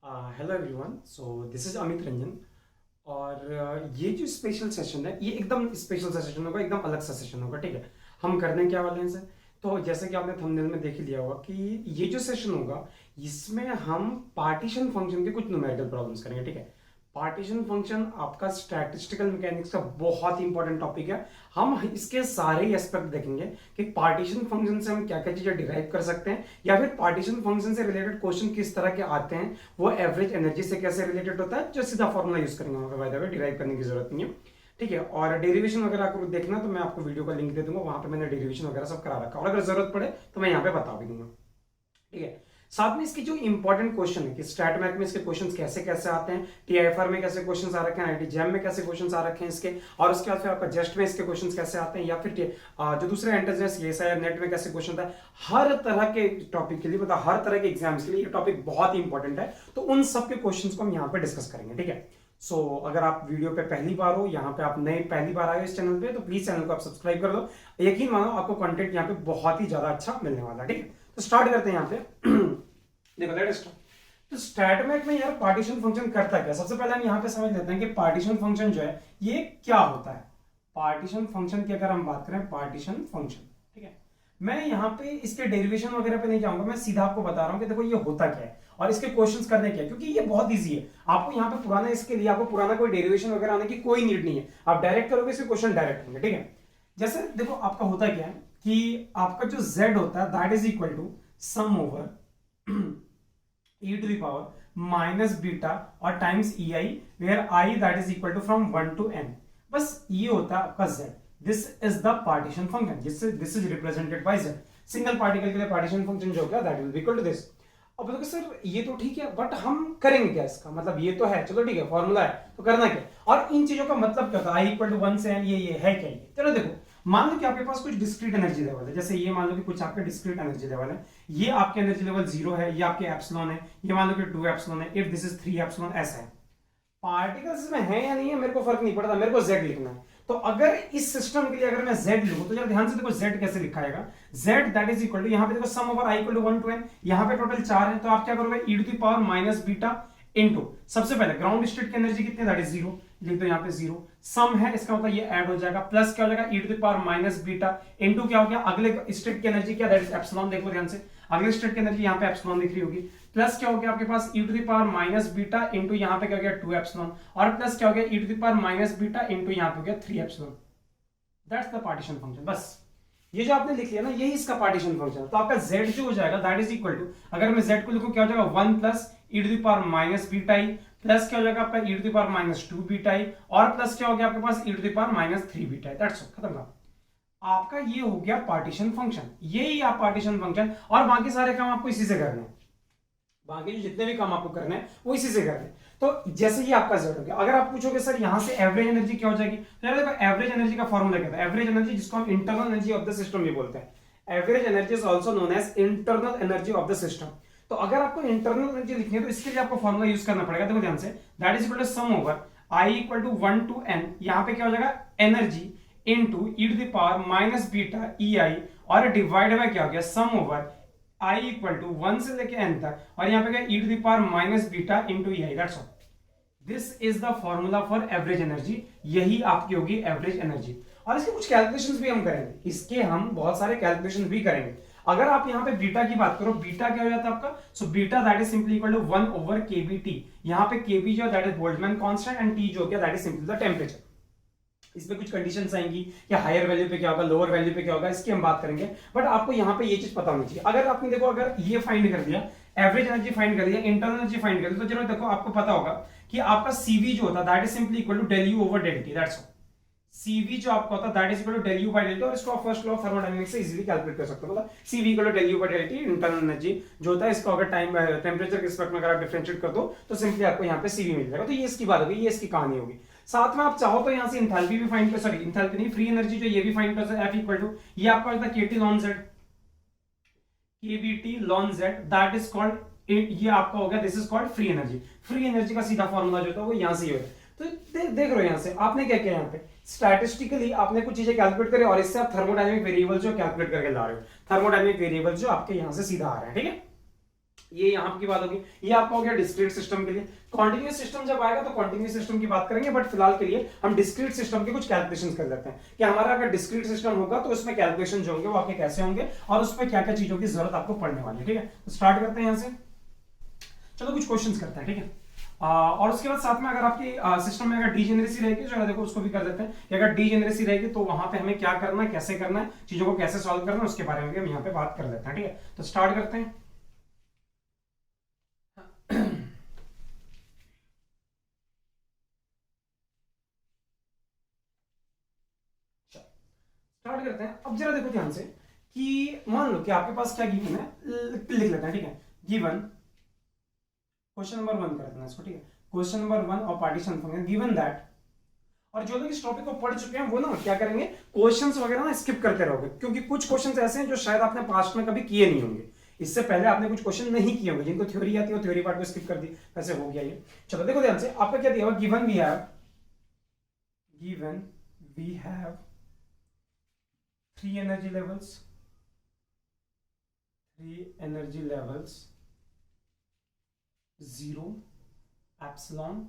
Hello everyone, so this is Amit Ranjan. और ये जो स्पेशल सेशन है, ये एकदम स्पेशल सा सेशन होगा, एकदम अलग सा सेशन होगा। ठीक है, हम करने क्या वाले हैं इसे। तो जैसे कि आपने थंबनेल में देख ही लिया होगा कि ये जो सेशन होगा, इसमें हम पार्टीशन फंक्शन के कुछ न्यूमेरिकल प्रॉब्लम्स करेंगे। ठीक है, पार्टीशन फंक्शन आपका स्टैटिस्टिकल मैकेनिक्स का बहुत ही इंपॉर्टेंट टॉपिक है। हम इसके सारे एस्पेक्ट देखेंगे कि पार्टीशन फंक्शन से हम क्या क्या चीजें डिराइव कर सकते हैं, या फिर पार्टीशन फंक्शन से रिलेटेड क्वेश्चन किस तरह के आते हैं, वो एवरेज एनर्जी से कैसे रिलेटेड होता है, जो सीधा फॉर्मूला यूज करेंगे वहां पे। बाय द वे डिराइव करने की जरूरत नहीं है। ठीक है, और डेरिवेशन वगैरह आपको देखना तो मैं आपको वीडियो का लिंक दे दूंगा, वहां पे मैंने डेरिवेशन वगैरह सब करा रखा है, और अगर जरूरत पड़े तो मैं यहाँ पे बता भी दूंगा। ठीक है, साथ में इसकी जो इंपॉर्टेंट क्वेश्चन है कि स्टैट मैथ में इसके क्वेश्चंस कैसे कैसे आते हैं, टीआईएफआर में कैसे क्वेश्चंस आ रखे हैं, आईआईटी जैम में कैसे क्वेश्चंस आ रखे हैं इसके, और उसके बाद फिर आपका जस्ट में इसके क्वेश्चंस कैसे आते हैं, या फिर जो दूसरे एंट्रेंस सीएसआईआर नेट में कैसे क्वेश्चन था, हर तरह के टॉपिक के लिए, मतलब हर तरह के एग्जाम्स के लिए ये टॉपिक बहुत ही इंपॉर्टेंट है। तो उन सब के क्वेश्चंस को हम यहाँ पे डिस्कस करेंगे। ठीक है, सो अगर आप वीडियो पे पहली बार हो, यहाँ पे आप नए पहली बार आए हो इस चैनल पे, तो प्लीज चैनल को आप सब्सक्राइब कर दो। यकीन मानो आपको कंटेंट यहाँ पे बहुत ही ज्यादा अच्छा मिलने वाला है। ठीक है, तो स्टार्ट करते हैं यहाँ पे। देखो लेट स्टार्ट। तो स्टैटमैट में यार पार्टीशन फंक्शन करता क्या, सबसे पहले हम यहाँ पे समझ लेते हैं कि पार्टीशन फंक्शन जो है ये क्या होता है। पार्टीशन फंक्शन की अगर हम बात करें, पार्टीशन फंक्शन, ठीक है, मैं यहाँ पे इसके डेरिवेशन वगैरह पे नहीं जाऊंगा, मैं सीधा आपको बता रहा हूँ कि देखो ये होता क्या है और इसके क्वेश्चंस करने क्या है, क्योंकि ये बहुत इजी है। आपको यहाँ पे पुराना, इसके लिए आपको पुराना कोई डेरिवेशन वगैरह आने की कोई नीड नहीं है, आप डायरेक्ट करोगे इसके क्वेश्चन डायरेक्ट होंगे। ठीक है, जैसे देखो आपका होता क्या है कि आपका जो z होता है that is equal to sum over e to the power minus beta और times E I, where I that is equal to from 1 to n। बस ये होता है आपका z। This is the partition function, this is represented by z। Single particle के लिए partition function जो होगा that will be equal to this. अब देखो सर ये तो ठीक है, बट हम करेंगे क्या इसका, मतलब ये तो है, चलो ठीक है, फॉर्मूला है तो करना क्या, और इन चीजों का मतलब क्या होता है, आई इक्वल टू 1 से n, ये है क्या ये। चलो देखो, मान लो कि आपके पास कुछ डिस्क्रीट एनर्जी लेवल है, जैसे ये मान लो कि कुछ आपके डिस्क्रीट एनर्जी लेवल है, ये आपके एनर्जी लेवल 0 है, ये आपके एप्सिलॉन है, ये मान लो कि 2 एप्सिलॉन है, इफ दिस इज 3 एप्सिलॉन, ऐसा है। पार्टिकल्स में है या नहीं है मेरे को फर्क नहीं पड़ता, मेरे को z लिखना है। तो अगर इस सिस्टम के लिए अगर मैं z लिखूं तो जरा ध्यान से देखो z कैसे लिखा जाएगा। z that is equal to, यहां पे देखो sum over i equal to 1 to n, यहां पे टोटल 4 है, तो आप क्या करोगे e to the power minus beta into, सबसे पहले ग्राउंड स्टेट की एनर्जी कितनी है दैट इज 0, लिख दो यहाँ पे 0, सम है इसका मतलब ये ऐड हो जाएगा, प्लस क्या हो जाएगा e to the power minus beta into क्या हो गया अगले स्टेट की एनर्जी, क्या दैट इज एप्सिलॉन। देखो ध्यान से, अगले स्टेट की एनर्जी यहाँ पे एप्सिलॉन दिख रही होगी, प्लस क्या हो गया आपके पास e to the power minus beta into यहाँ पे क्या हो गया 2 एप्सिलॉन, और प्लस क्या हो गया e to the power minus beta into यहाँ पे हो गया 3 epsilon. That's the partition function. बस ये जो आपने लिख लिया ना, यही इसका पार्टीशन फंक्शन। तो आपका z जो हो जाएगा दैट इज इक्वल टू, अगर मैं z को लिखूं क्या हो जाएगा 1 plus e to the power minus beta i, plus क्या हो जाएगा आपका e to the power minus 2 beta i, और प्लस क्या हो गया आपके पास e to the power minus 3 beta i। That's all, खत्म। आपका ये हो गया पार्टीशन फंक्शन, यही आप पार्टीशन फंक्शन, और बाकी सारे काम आपको इसी से करने हैं, बाकी जो जितने भी काम आपको करने हैं वो इसी से करने हैं। तो जैसे ये आपका z हो गया, अगर आप पूछोगे सर यहाँ से एवरेज एनर्जी क्या हो जाएगी, तो यार देखो एवरेज एनर्जी का फॉर्मूला क्या था, एवरेज एनर्जी जिसको हम internal energy of the system भी बोलते हैं, average energy is also known as internal energy of the system. तो अगर आपको इंटरनल एनर्जी लिखनी है तो इसके लिए आपको फॉर्मूला यूज करना पड़ेगा, देखो ध्यान से, that is equal to sum over I equal to 1 to n, यहाँ पे क्या हो जाएगा energy into e to the power minus beta E I, और डिवाइड बाय क्या हो गया sum over i equal to 1 से लेके n तक, और यहाँ पे क्या e to the power minus beta into e I. That's all, this is the formula for average energy, यही आपकी होगी एवरेज एनर्जी। और इसके कुछ कैलकुलेशंस भी हम करेंगे, इसके हम बहुत सारे कैलकुलेशन भी करेंगे। अगर आप यहाँ पे बीटा की बात करो, बीटा क्या हो जाता है आपका, so beta that is simply equal to 1 over kBt, यहाँ पे kB जो that is Boltzmann constant, and t जो क्या that is simply the temperature. इसमें कुछ कंडीशंस आएंगी कि हायर वैल्यू पे क्या होगा, लोअर वैल्यू पे क्या होगा, इसकी हम बात करेंगे, बट आपको यहाँ पे ये चीज पता होनी चाहिए। अगर आपने देखो, अगर ये फाइंड कर दिया, एवरेज एनर्जी फाइंड कर दिया, इंटरनल एनर्जी फाइंड कर दिया, तो चलो देखो आपको पता होगा कि आपका सीवी जो होता है that is simply equal to del U over del T. That's all, CV जो आपका होता है that is equal to del you by del T, और इसको आप फर्स्ट लॉ ऑफ थर्मोडायनामिक्स से इजीली कैलकुलेट कर सकते हो। मतलब CV equal to del you by del T, internal energy जो होता है, इसको अगर टाइम टेम्परेचर के रिस्पेक्ट में अगर आप डिफरेंशिएट कर दो तो सिंपली आपको यहाँ पे सीवी मिल जाएगा। तो ये इसकी बात होगी, ये इसकी कहानी होगी। साथ में आप चाहो तो यहाँ से इंथैल्पी भी फाइंड कर, सॉरी इंथैल्पी नहीं, फ्री एनर्जी जो ये भी फाइंड कर सकते, F इक्वल टू, ये आपका होता है KT ln Z, KBT ln Z, that is called, ये आपका हो गया, this is called free energy. Free energy का सीधा फॉर्मूला जो होता है वो यहाँ से ही होता है। तो देख रहे हो यहाँ से आपने क्या किया, यहाँ पे स्टैटिस्टिकली आपने कुछ चीजें कैलकुलेट करी, और इससे आप थर्मोडायनेमिक वेरिएबल जो कैलकुलेट करके ला रहे हो, थर्मोडायनेमिक वेरिएबल जो आपके यहाँ से सीधा आ रहा है। ठीक है, ये यहाँ की बात होगी। ये आपका हो गया डिस्क्रीट सिस्टम के लिए। कॉन्टिन्यूस सिस्टम जब आएगा तो कॉन्टिन्यूस सिस्टम की बात करेंगे, बट फिलहाल के लिए हम डिस्क्रीट सिस्टम के कुछ कैलकुलेशंस कर लेते हैं कि हमारा अगर डिस्क्रीट सिस्टम होगा तो उसमें कैलकुलेशन जो होंगे वो आपके कैसे होंगे और उसमें क्या क्या चीजों की जरूरत आपको पड़ने वाली है। ठीक है, तो स्टार्ट करते हैं यहाँ से। चलो कुछ क्वेश्चंस करते हैं। ठीक है, और उसके बाद साथ में अगर आपकी सिस्टम में अगर डीजेनरेसी रहेगी, जो है देखो उसको भी कर देते हैं कि अगर डीजेनरेसी रहेगी तो वहां पे हमें क्या करना है, कैसे करना है, चीजों को कैसे सॉल्व करना है, उसके बारे में भी हम यहाँ पे बात कर लेते हैं। ठीक है, तो स्टार्ट करते हैं। स्टार्ट करते हैं। अब जरा देखो ध्यान से कि मान लो कि आपके पास क्या गिवन है, लिख लेते हैं। ठीक है, गिवन क्वेश्चन नंबर 1 करते हैं इसको। ठीक है, क्वेश्चन नंबर 1 और पार्टीशन फंक्शन गिवन दैट। और जो लोग इस टॉपिक को पढ़ चुके हैं वो ना क्या करेंगे, क्वेश्चंस वगैरह ना स्किप करते रहोगे, क्योंकि कुछ क्वेश्चंस ऐसे हैं जो शायद आपने पास्ट में कभी किए नहीं होंगे, इससे पहले आपने कुछ क्वेश्चन नहीं किए होंगे, जिनको थ्योरी आती है वो थ्योरी पार्ट को स्किप कर दी, वैसे हो गया ये। चलो देखो ध्यान से, आपका क्या दिया हुआ, given we have 3 energy levels 0 epsilon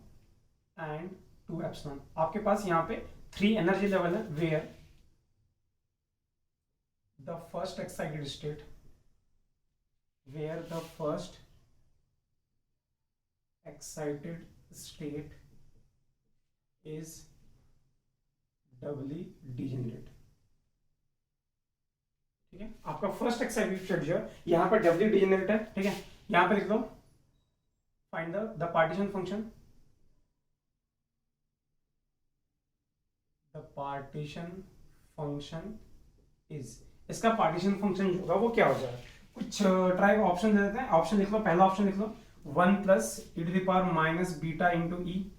and 2 epsilon. आपके पास यहां पे 3 एनर्जी लेवल है, where the first excited state is doubly degenerate. ठीक है, आपका फर्स्ट एक्साइटेड स्टेट जो है यहां पर डबली डीजेनरेट है। ठीक है, यहां पर लिख दो find the partition function. Is, इसका पार्टीशन फंक्शन जो होगा वो क्या हो जाएगा, कुछ ट्राई ऑप्शन दे देते हैं। ऑप्शन लिख लो, पहला ऑप्शन लिख लो 1 plus E to the power minus beta into E.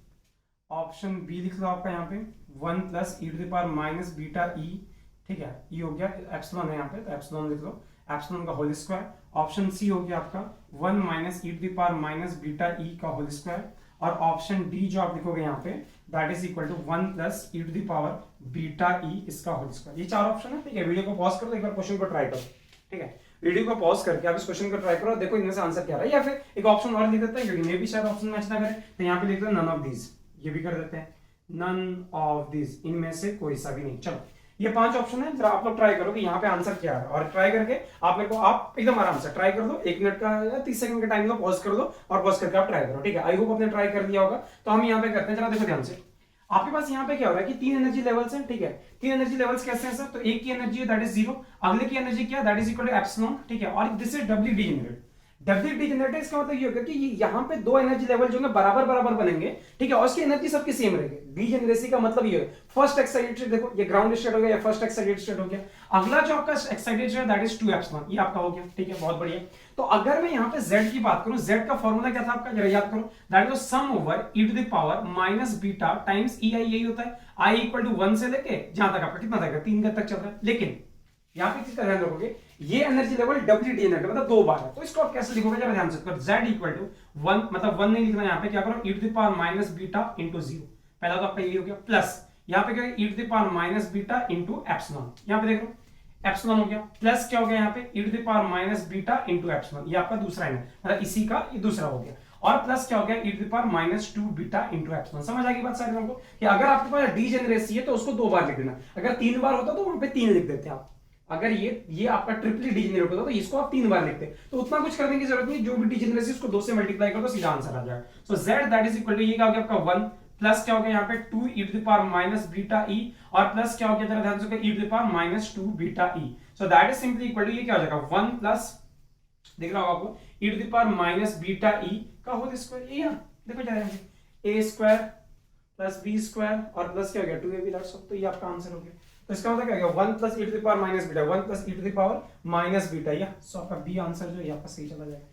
Option B लिख लो आपका यहाँ पे 1 plus E to the power minus beta E. ठीक है, ई हो गया, एप्सिलॉन है यहाँ पे तो एप्सिलॉन लिख लो, एप्सिलॉन का होल स्क्वायर। ऑप्शन सी हो गया आपका 1 minus E to the power minus beta E का होल स्क्वायर। और ऑप्शन डी जो आप लिखोगे यहाँ पे that is equal to 1 plus E to the power beta E इसका होल स्क्वायर। ये 4 ऑप्शन है। ठीक है, वीडियो को पॉज करो, एक बार क्वेश्चन को ट्राई करो। ठीक है, वीडियो को पॉज करके आप इस क्वेश्चन को ट्राई करो, देखो इनमें से आंसर क्या रहा है, या फिर एक ऑप्शन और लिख देते हैं क्योंकि मे भी शायद ऑप्शन मैच ना करे, तो यहाँ पे लिख दो नन ऑफ दीज, ये भी कर देते हैं नन ऑफ दीज, इनमें से कोई सा भी नहीं। चलो ये 5 ऑप्शन है, जरा आप लोग ट्राई करो कि यहाँ पे आंसर क्या है, और ट्राई करके आप मेरे को आप एकदम आराम से ट्राई कर दो, 1 मिनट का या 30 सेकंड का टाइम लो, पॉज कर दो और पॉज करके आप ट्राई करो। ठीक है, आई होप आपने ट्राई कर लिया होगा। तो हम यहाँ पे करते हैं, जरा देखो ध्यान से, आपके पास यहाँ पे क्या हो रहा है कि 3 एनर्जी लेवल्स हैं। ठीक है, 3 एनर्जी लेवल्स कैसे हैं सर, तो एक की एनर्जी है दैट इज 0, अगले की एनर्जी क्या, that is equal to epsilon. ठीक है, और this is W degenerate. W degenerate इसका मतलब ये होगा कि यहाँ पे 2 एनर्जी लेवल जो है बराबर बराबर बनेंगे। ठीक है, और उसकी एनर्जी सबकी सेम रहेगी। डीजेनरेसी का मतलब ये है फर्स्ट एक्साइटेड स्टेट, देखो ये ग्राउंड स्टेट हो गया, या फर्स्ट एक्साइटेड स्टेट हो गया। अगला जो आपका excited state that is 2 epsilon, ये आपका हो गया। ठीक है, बहुत बढ़िया। तो अगर मैं यहाँ पे z की बात करूं, z का फॉर्मूला क्या था आपका, जरा याद करो, that is sum over e to the power minus beta times ei, यही होता है। i इक्वल टू 1 से लेके जहां तक आपका कितना तक 3 तक चल रहा है। लेकिन यहाँ पे चीज का ध्यान रखोगे, ये energy level W D energy मतलब 2 बार है, तो इसको आप कैसे लिखोगे जरा ध्यान से, तो z इक्वल टू 1, मतलब 1 नहीं लिखना, यहाँ पे क्या करो e to the power minus beta into 0। पहला तो आपका ये हो गया, प्लस यहाँ पे क्या e to the power minus beta into epsilon, यहाँ पे देखो एप्सिलॉन हो गया, प्लस क्या हो गया यहाँ पे e to the power minus beta into epsilon, ये आपका दूसरा है, मतलब इसी का ये दूसरा हो गया। और प्लस क्या हो गया e to the power minus 2 beta into epsilon. समझ आ गई बात सारे लोगों को कि अगर आपके पास डीजेनरेसी है तो उसको 2 बार लिख देना, अगर 3 बार होता तो वहां पे 3 लिख देते आप। अगर ये आपका ट्रिपली डीजेनरेट होता तो इसको आप 3 बार लिखते, तो उतना कुछ करने की जरूरत नहीं, जो भी डीजेनरेसी उसको 2 से मल्टीप्लाई कर दो सीधा आंसर आ जाएगा। So z that is equal to, ये क्या हो गया आपका 1, प्लस क्या हो गया यहाँ पे 2 e to the power minus beta e, और प्लस क्या हो गया जरा ध्यान से e to the power minus 2 beta e। So that is simply equal to, ये क्या हो जाएगा 1 प्लस, दिख रहा होगा आपको, e to the power minus beta e का होल स्क्वायर। ये देखो जरा ध्यान से, a square plus b square और प्लस क्या हो गया 2ab लॉट्स, तो ये आपका आंसर हो गया। तो इसका मतलब क्या हो गया 1 plus e to the power minus beta, 1 plus e to the power minus beta, या सो आपका बी आंसर जो है आपका सही चला जाएगा।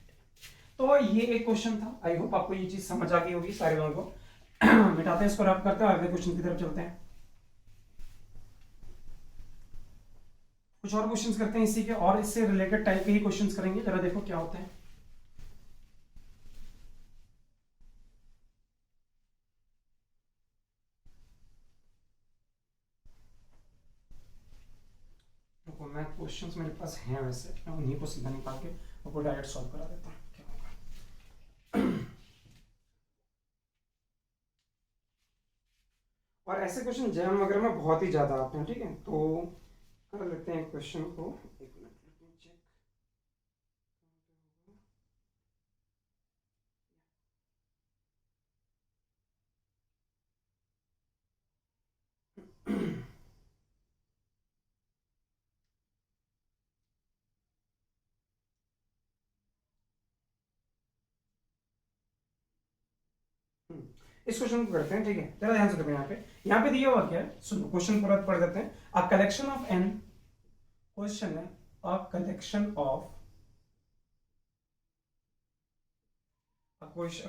तो ये एक क्वेश्चन था, आई होप आपको ये चीज समझ आ गई होगी सारे लोगों को। मिटाते हैं इसको, रब करते हैं, अगले क्वेश्चन की तरफ चलते हैं। कुछ और क्वेश्चंस करते हैं इसी के, और इससे रिलेटेड टाइप के ही क्वेश्चंस करेंगे, जरा देखो क्या होता है। देखो मैं क्वेश्चंस मेरे पास हैं, वैसे मैं उन्हीं को सीधा निकाल के आपको डायरेक्ट सॉल्व करा देता हूँ। क्या होगा और ऐसे क्वेश्चन जैम वगैरह में बहुत ही ज्यादा आते हैं, ठीक है। तो कर लेते हैं क्वेश्चन को, एक मिनट let me check। इस क्वेश्चन को करते हैं, ठीक है। जरा ध्यान से देखो, यहाँ पे दिया हुआ क्या है, सुनो क्वेश्चन पूरा पढ़ देते हैं। A collection of an, question है a collection of,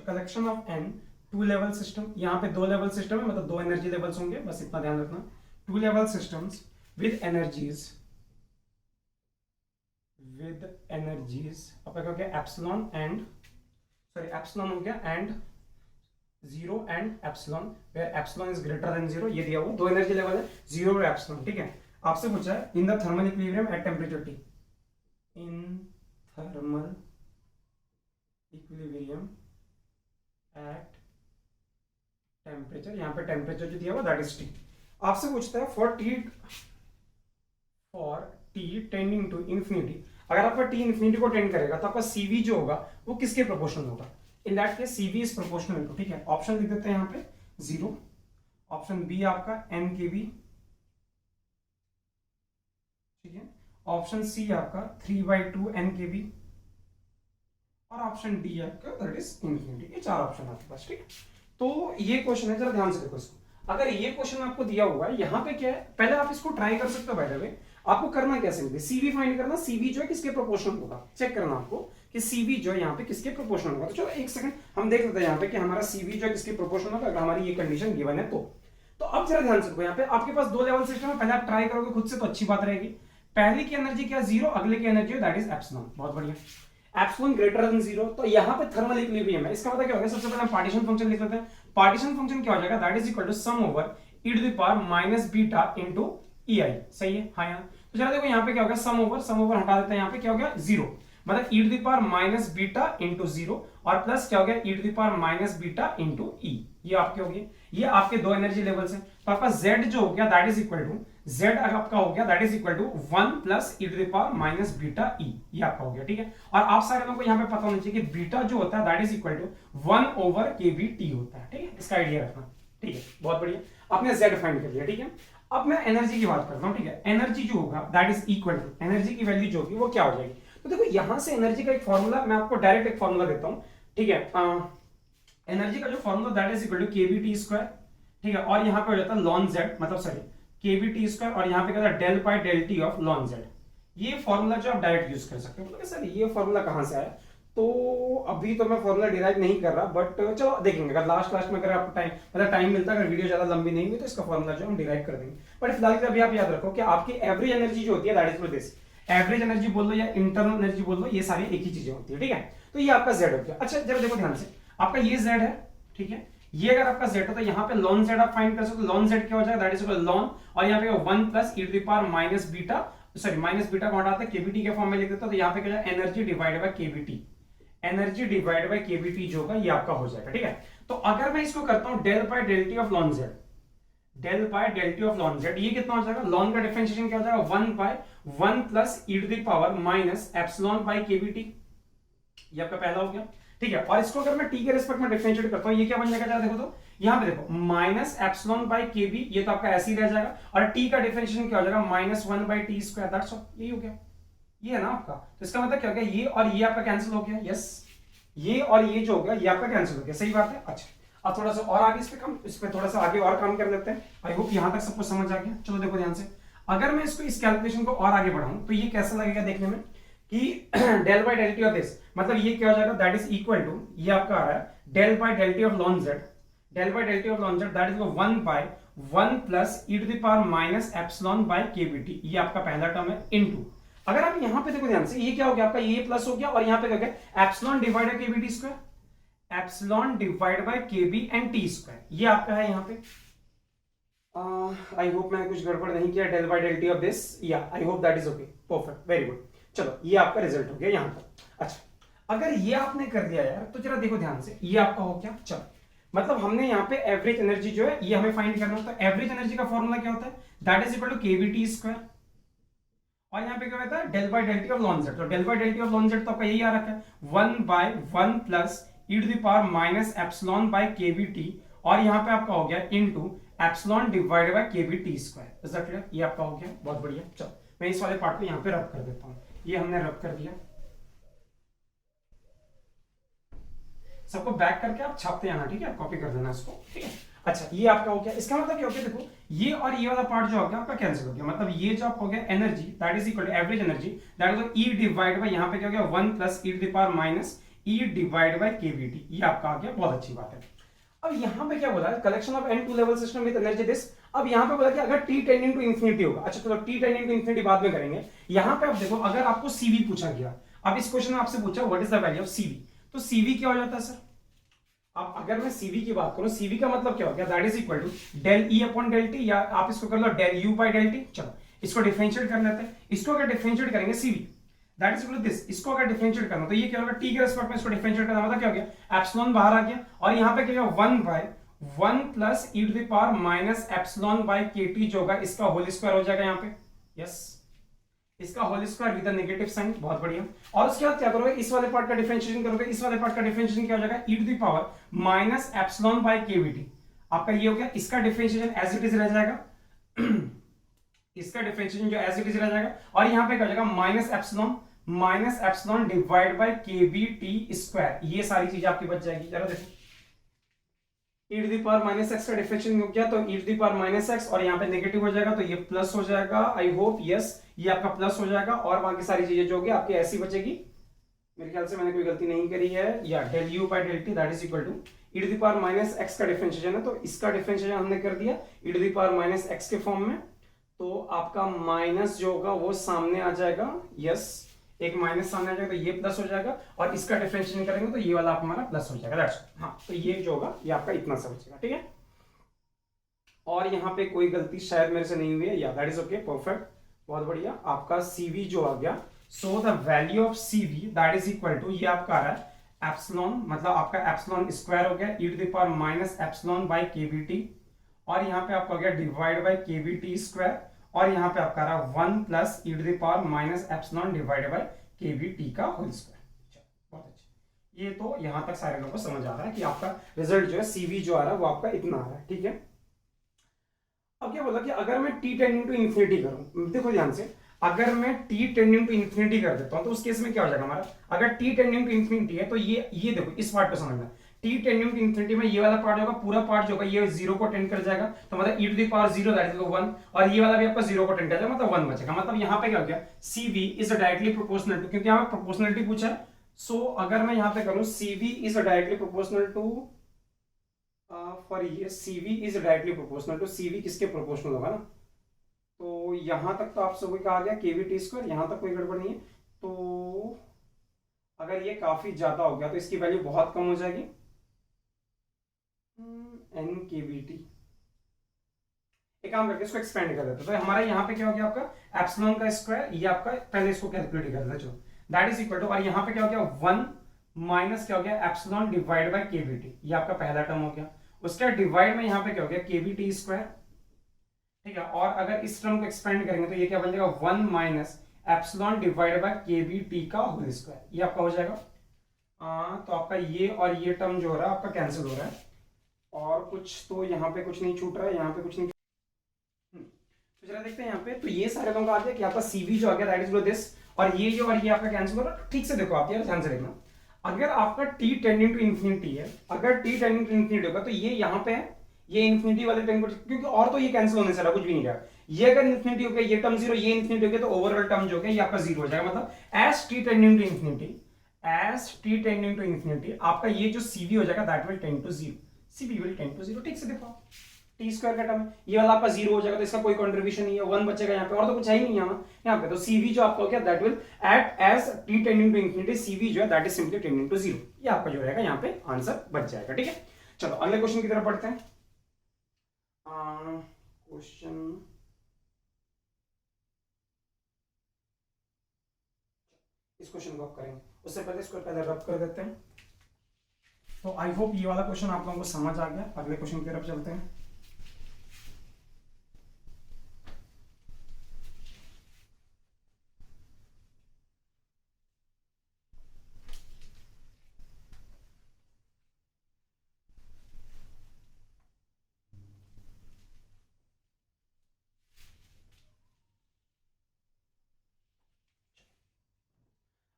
collection of N two level system. यहाँ पे दो लेवल सिस्टम है, मतलब दो एनर्जी लेवल्स होंगे, बस इतना ध्यान रखना। Two level systems with energies, with energies आपका क्या हो गया, एप्सिलॉन एंड, सॉरी एप्सिलॉन हो गया and zero and epsilon, where epsilon is greater than zero. ये दिया हुआ दो एनर्जी लेवल है, जीरो और एप्सिलॉन, ठीक है। आपसे पूछा है in the thermal equilibrium at temperature T, in thermal equilibrium at temperature, यहाँ पे टेम्परेचर जो दिया हुआ दैट इज टी। आपसे पूछता है for T tending to infinity, अगर आपका टी इंफिनिटी को टेंड करेगा तो आपका सीवी जो होगा वो किसके प्रोपोर्शनल होगा, in that case CV is proportional to, ठीक है। ऑप्शन लिख देते हैं यहाँ पे जीरो, ऑप्शन बी आपका एन के वी, ठीक है। ऑप्शन सी आपका 3/2 एन के वी, और ऑप्शन डी आपका दैट इज इंफिनिटी। ये चार ऑप्शन आपके पास, ठीक है। तो ये क्वेश्चन है, जरा ध्यान से देखो इसको। अगर ये क्वेश्चन आपको दिया हुआ है, यहाँ पे क्या है, पहले आप इसको ट्राई कर सकते हो। बाय द वे आपको करना क्या है, सीवी फाइंड करना, सीवी जो है किसके प्रोपोर्शनल होगा, चेक करना आपको कि सीवी जो है यहाँ पे किसके प्रोपोर्शनल होगा। तो चलो एक सेकंड हम देख लेते हैं यहाँ पे कि हमारा सीवी जो है किसके प्रोपोर्शनल होगा, अगर हमारी ये कंडीशन गिवन है तो अब जरा ध्यान से देखो, यहाँ पे आपके पास दो लेवल सिस्टम है, पहले आप ट्राई करोगे खुद से तो अच्छी बात रहेगी। पहले की एनर्जी क्या, जीरो, अगले की एनर्जी दैट इज एप्सिलॉन, बहुत बढ़िया। एप्सिलॉन ग्रेटर देन जीरो, तो यहाँ पे थर्मल इक्विलिब्रियम है, इसका पता क्या होगा, सबसे पहले हम पार्टीशन फंक्शन लिख लेते हैं। पार्टीशन फंक्शन क्या हो जाएगा, that is equal to sum over e to the power minus beta into ei, सही है, हाँ यार। तो जरा देखो यहाँ पे क्या होगा, सम ओवर हटा देते हैं, यहाँ पे क्या हो गया जीरो, मतलब e to the power minus beta into zero, और प्लस क्या हो गया e to the power minus beta into E, ये आपके हो गए, ये आपके दो एनर्जी लेवल्स हैं। तो आपका z जो हो गया that is equal to, z आपका हो गया that is equal to 1 plus e to the power minus beta E, ये आपका हो गया, ठीक है। और आप सारे लोगों को यहाँ पे पता होना चाहिए कि बीटा जो होता है that is equal to 1 over K B T होता है, ठीक है, इसका आइडिया रखना, ठीक है, बहुत बढ़िया। आपने z फाइंड कर लिया, ठीक है। अब मैं एनर्जी की बात करता हूँ, ठीक है। एनर्जी जो होगा that is equal to, energy की वैल्यू जो होगी वो क्या हो जाएगी, तो देखो यहां से एनर्जी का एक फॉर्मूला, मैं आपको डायरेक्ट एक फॉर्मूला देता हूं, ठीक है। एनर्जी का जो formula that is equal to K B T square, ठीक है, और यहां पे हो जाता है लॉन जेड, मतलब sorry K B T square, और यहां पे क्या था del by del T of lawn Z. ये फॉर्मूला जो आप डायरेक्ट यूज कर सकते हो। मतलब सर ये फॉर्मूला कहां से आया, तो अभी तो मैं फॉर्मूला डिराइव नहीं कर रहा, बट चलो देखेंगे, अगर लास्ट में अगर आपको टाइम मिलता है, अगर वीडियो ज्यादा लंबी नहीं हुई तो इसका फॉर्मूला जो हम डिराइव कर देंगे। बट फिलहाल के अभी आप याद रखो कि आपकी एवरेज एनर्जी जो होती है that is this, average energy बोल लो या इंटरनल एनर्जी बोल लो, ये सारी एक ही चीजें होती है, ठीक है। तो ये आपका जेड हो गया। अच्छा जरा देखो ध्यान से, आपका ये जेड है, ठीक है, ये अगर आपका जेड है तो यहाँ पे लॉन जेड आप फाइंड कर सकते हो। लॉन जेड क्या हो जाएगा, दैट इज इक्वल लॉन, और यहाँ पे 1 plus e to the power minus beta, sorry minus beta को हटाते हैं केबीटी के फॉर्म में लिख देते हैं, तो यहाँ पे क्या है energy divided by KBT, energy divided by KBT जो होगा ये आपका हो जाएगा, ठीक है। तो अगर मैं इसको करता हूं del by del T of lawn Z, del by del T of lawn Z, ये कितना हो जाएगा, लॉन का डिफरेंशिएशन क्या हो जाएगा 1 by 1 plus e to the power minus epsilon by K B T, ये आपका पहला हो गया, ठीक है। और इसको अगर मैं t के रिस्पेक्ट में डिफरेंशिएट करता हूं, ये क्या बन जाएगा, जरा देखो तो यहां पे देखो माइनस एप्सिलॉन बाय केबी, ये तो आपका ऐसे ही रह जाएगा, और t का डिफरेंशिएशन क्या हो जाएगा minus 1 by T square, that's all, यही हो गया, ये है ना आपका। तो इसका मतलब क्या हो गया, ये और ये आपका कैंसिल हो गया, यस, ये और ये जो हो गया ये आपका कैंसिल हो गया, सही बात है। अच्छा अब थोड़ा सा और आगे इस पे थोड़ा सा आगे और काम कर लेते हैं। आई होप यहां तक सबको समझ आ गया। चलो देखो ध्यान से, अगर मैं इसको इस कैलकुलेशन को और आगे बढ़ाऊं तो ये कैसा लगेगा देखने में कि del by del T of this, मतलब ये क्या हो जाएगा, दैट इज इक्वल टू, ये आपका आ रहा है del by del T of lawn Z, del by del T of lawn Z that is 1 by 1 plus e to the power minus epsilon by K B T, ये आपका पहला टर्म है, into, अगर आप यहां पे देखो ध्यान से, ये क्या हो गया आपका, ये प्लस हो गया, और यहां पे क्या हो गया epsilon divided bye KB T square, epsilon divide bye KB and T square, ये आपका है यहाँ पे। आई होप मैंने कुछ गड़बड़ नहीं किया, del by del T of this, yeah I hope that is okay, perfect, very good. चलो ये आपका रिजल्ट हो गया यहाँ पर। अच्छा अगर ये आपने कर दिया यार, तो जरा देखो ध्यान से, ये आपका हो गया। चलो मतलब हमने यहाँ पे एवरेज एनर्जी जो है ये हमें फाइंड करना होता है। एवरेज एनर्जी का फॉर्मूला क्या होता है, that is equal to KVT square, और यहाँ पे क्या होता है del by del T of lawn z. तो del by del T of lawn z तो आपका यही आ रखा है 1/1 plus E to the power minus epsilon by KVT, और यहाँ पे आपका हो गया into epsilon divided by KVT square. Is that clear? ये आपका हो गया, बहुत बढ़िया। चलो मैं इस वाले पार्ट को यहाँ पे रब कर देता हूँ। ये हमने रब कर दिया, सबको बैक करके आप छापते जाना, ठीक है, कॉपी कर देना इसको, ठीक है। अच्छा ये आपका हो गया, इसका मतलब क्या हो गया, देखो ये और ये वाला पार्ट जो हो गया आपका कैंसिल हो गया, मतलब ये जो आपका हो गया energy that is equal to average energy that is E divide by यहाँ पे क्या हो गया 1 plus E to the power minus E divide by K V T, ये आपका आ गया, बहुत अच्छी बात है। अब यहाँ पे क्या बोला है, collection of N two level system with energy this. अब यहाँ पे बोला कि अगर टी टेंडिंग टू इंफिनिटी होगा, अच्छा चलो टी टेंडिंग टू इंफिनिटी बाद में करेंगे। यहाँ पे आप देखो अगर आपको सीवी पूछा गया, अब इस क्वेश्चन में आपसे पूछा what is the value of CV, तो सीवी क्या हो जाता है सर। अब अगर मैं सीवी की बात करूं, सीवी का मतलब क्या हो गया, that is equal to del E upon del t, या आप इसको कर लो del you by del t. चलो इसको डिफरेंशिएट कर लेते हैं, इसको अगर डिफरेंशिएट करेंगे CV that is equal to this, इसको अगर डिफरेंशिएट करना तो ये क्या होगा, टी के रिस्पेक्ट में इसको डिफरेंशिएट करना, मतलब क्या हो गया एप्सिलॉन बाहर आ गया, और यहाँ पे क्या होगा 1/1 plus E to the power minus epsilon by K T जो होगा इसका होल स्क्वायर हो जाएगा यहाँ पे, यस इसका whole square with negative sign, बहुत बढ़िया। और उसके बाद क्या करोगे, इस वाले पार्ट का डिफरेंशिएशन करोगे, इस वाले पार्ट का डिफरेंशिएशन क्या हो जाएगा e to the power minus epsilon by KVT, आपका ये हो गया, इसका डिफरेंशिएशन एज इट इज रह जाएगा इसका डिफरेंशिएशन जो एज इट इज रह जाएगा, और यहाँ पे क्या हो जाएगा minus epsilon divide by KVT square, ये सारी चीज आपकी बच जाएगी। जरा देखो e to the power minus x का डिफरेंशिएशन हो गया तो e to the power minus x, और यहाँ पे नेगेटिव हो जाएगा तो ये प्लस हो जाएगा, आई होप यस ये आपका प्लस हो जाएगा, और बाकी सारी चीजें जो होगी आपकी ऐसी बचेगी। मेरे ख्याल से मैंने कोई गलती नहीं करी है, या del you by del t that is equal to e to the power minus x का डिफरेंशिएशन है, तो इसका डिफरेंशिएशन हमने कर दिया e to the power minus x के फॉर्म में, तो आपका माइनस जो होगा वो सामने आ जाएगा, यस एक माइनस सामने आ जाएगा तो ये प्लस हो जाएगा, और इसका डिफरेंशिएशन करेंगे तो ये वाला हमारा प्लस हो जाएगा, दैट्स हाँ, तो ये जो होगा ये आपका इतना सा बचेगा, ठीक है। और यहाँ पे कोई गलती शायद मेरे से नहीं हुई है, या दैट इज ओके, परफेक्ट, बहुत बढ़िया। आपका सीवी जो आ गया, so the value of CV that is equal to, ये आपका आ रहा है एप्सिलॉन, मतलब आपका एप्सिलॉन स्क्वायर हो गया e to the power minus epsilon by KVT, और यहाँ पे आपका हो गया डिवाइड बाय केवीटी स्क्वायर, और यहाँ पे आपका रहा 1 plus E to the power minus epsilon divided by KBT का होल स्क्वायर। बहुत अच्छा, ये तो यहाँ तक सारे लोगों को समझ आ रहा है कि आपका रिजल्ट जो है सीवी जो आ रहा है वो आपका इतना आ रहा है, ठीक है। अब क्या बोला कि अगर मैं t टेंडिंग टू इंफिनिटी करूं, देखो ध्यान से, अगर मैं t टेंडिंग टू इंफिनिटी कर देता हूं तो उस केस में क्या हो जाएगा हमारा, अगर t टेंडिंग टू इंफिनिटी है तो ये देखो इस पार्ट को समझना, t टेंडिंग टू इंफिनिटी में ये वाला पार्ट होगा, पूरा पार्ट जो होगा ये 0 को टेंड कर जाएगा, तो मतलब e to the power 0 that is 1, और ये वाला भी आपका 0 को टेंड कर जाएगा, मतलब 1 बचेगा। मतलब यहाँ पे क्या हो गया, cv is directly proportional to, क्योंकि यहाँ पे प्रोपोर्शनलिटी पूछा है, सो अगर मैं यहाँ पे करूं cv is directly proportional to for ये cv is directly proportional to, cv किसके प्रोपोर्शनल होगा ना, तो यहां तक तो आप सभी का आ गया केवीटी स्क्वायर, यहां तक कोई गड़बड़ नहीं है। तो अगर ये काफी ज्यादा हो गया तो इसकी वैल्यू बहुत कम हो जाएगी, एन केवीटी। एक काम करके इसको एक्सपेंड कर देते, तो हमारा यहाँ पे क्या हो गया आपका एप्सिलॉन का स्क्वायर, ये आपका पहले इसको कैलकुलेट कर देते, दैट इज इक्वल टू, और यहाँ पे क्या हो गया 1 माइनस क्या हो गया एप्सिलॉन डिवाइड बाय केवीटी, ये आपका पहला टर्म हो गया, उसका डिवाइड में यहाँ पे क्या हो गया केवीटी स्क्वायर, ठीक है। और अगर इस टर्म को एक्सपेंड करेंगे तो ये क्या बन जाएगा 1 minus epsilon divide by KBT का होल स्क्वायर, ये आपका हो जाएगा। तो आपका ये और ये टर्म जो हो रहा है आपका कैंसिल हो रहा है, और कुछ तो यहाँ पे कुछ नहीं छूट रहा है, यहाँ पे कुछ नहीं, तो जरा देखते हैं यहाँ पे, तो ये सारे लोगों का आ गया कि आपका सीवी जो आ गया दैट इज दिस, और ये जो और ये आपका कैंसिल हो रहा है। ठीक से देखो आप यार, ध्यान से देखना, अगर आपका t टेंडिंग टू इंफिनिटी है, अगर t टेंडिंग टू इंफिनिटी होगा तो ये यहाँ पे है, ये इंफिनिटी वाले टर्म, क्योंकि और तो ये कैंसिल होने से रहा, कुछ भी नहीं रहा, ये अगर इंफिनिटी हो गया ये टर्म 0, ये इंफिनिटी हो गया तो ओवरऑल टर्म जो है ये आपका 0 हो जाएगा। मतलब as t tending to infinity, as t tending to infinity आपका ये जो cv हो जाएगा that will tend to 0, cv will tend to 0। ठीक से देखो टी स्क्वायर का टर्म ये वाला आपका 0 हो जाएगा तो इसका कोई कंट्रीब्यूशन नहीं है, 1 बचेगा यहाँ पे, और तो कुछ है ही नहीं यहाँ पे। तो cv जो आपका हो गया that will at as t tending to infinity, cv जो है that is simply tending to 0, ये आपका जो रहेगा यहाँ पे आंसर बच जाएगा। ठीक है, चलो अगले क्वेश्चन की तरफ पढ़ते हैं। क्वेश्चन इस क्वेश्चन को आप करेंगे, उससे पहले इसको पहले रब कर देते हैं। तो आई होप ये वाला क्वेश्चन आप लोगों को समझ आ गया। अगले क्वेश्चन की तरफ चलते हैं।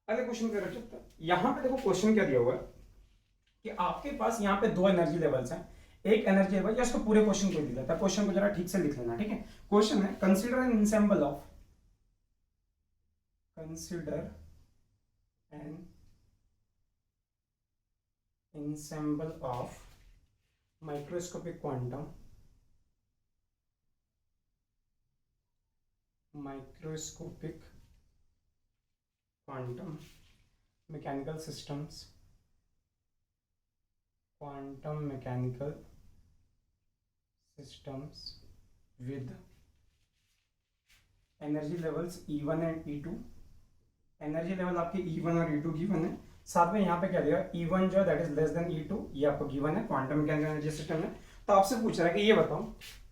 अगले क्वेश्चन की तरफ चलते हैं। यहां पे देखो क्वेश्चन क्या दिया हुआ है कि आपके पास यहाँ पे दो एनर्जी लेवल्स हैं। एक एनर्जी लेवल, या इसको पूरे क्वेश्चन को दिया था, क्वेश्चन को जरा ठीक से लिख लेना, ठीक है। क्वेश्चन है consider N ensemble of microscopic quantum mechanical systems with energy levels E1 and E2। Energy level आपके E1 और E2 गिवन है। साथ में यहाँ पे क्या दिया, E1 जो है that is less than E2, ये आपको गिवन है, क्वांटम मैकेनिकल एनर्जी सिस्टम है। तो आपसे पूछ रहा है कि ये बताओ